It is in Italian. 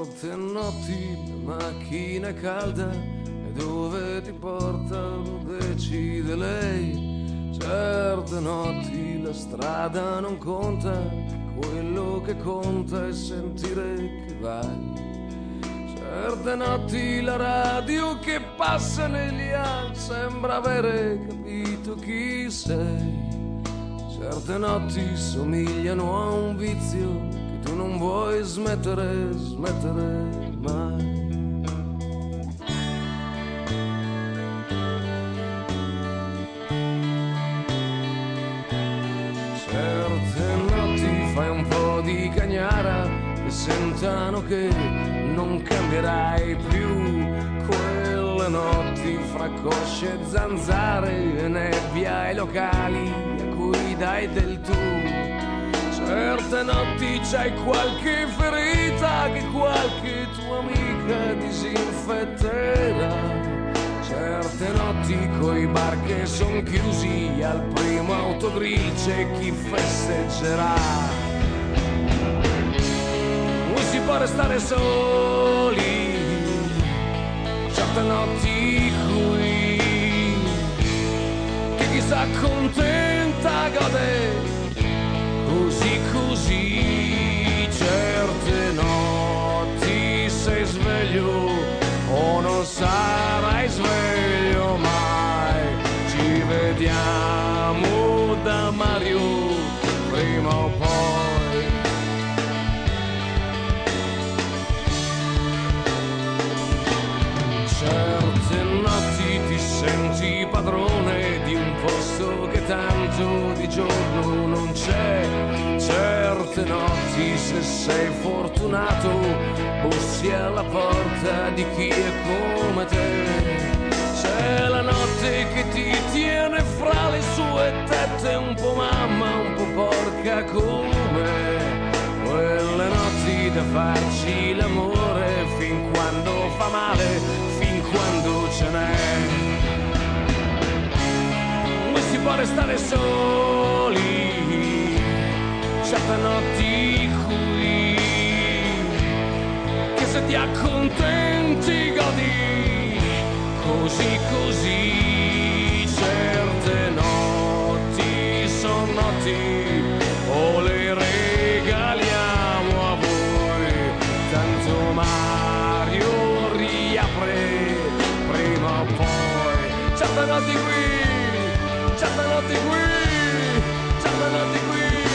Certe notti la macchina è calda e dove ti porta lo decide lei. Certe notti la strada non conta, quello che conta è sentire che vai. Certe notti la radio che passa negli anni sembra avere capito chi sei. Certe notti somigliano a un vizio che tu non vuoi smettere mai. Certe notti fai un po' di cagnara e sentano che non cambierai più. Quelle notti fra cosce e zanzare e nebbia ai locali a cui dai del tu. Certe notti c'hai qualche ferita che qualche tua amica disinfetterà. Certe notti coi bar che son chiusi al primo autogrill c'è chi festeggerà. Si può restare soli, certe notti qui, che chi s'accontenta gode così così. Certe notti sei sveglio o non sarai sveglio mai. Ci vediamo da Mario prima o poi. Certe notti ti senti padrone di un posto che tanto di giorno non c'è. Certe notti, se sei fortunato, bussi alla porta di chi è come te. C'è la notte che ti tiene fra le sue tette, un po' mamma, un po' porca come. Quelle notti da farci l'amore fin quando fa male, quando ce n'è. Non si può restare soli, certe notti qui, che se ti accontenti godi così così. Certe notti son notti o le regaliamo a voi, tanto Mario riapre prima o poi. Certe notti qui, certe notti qui.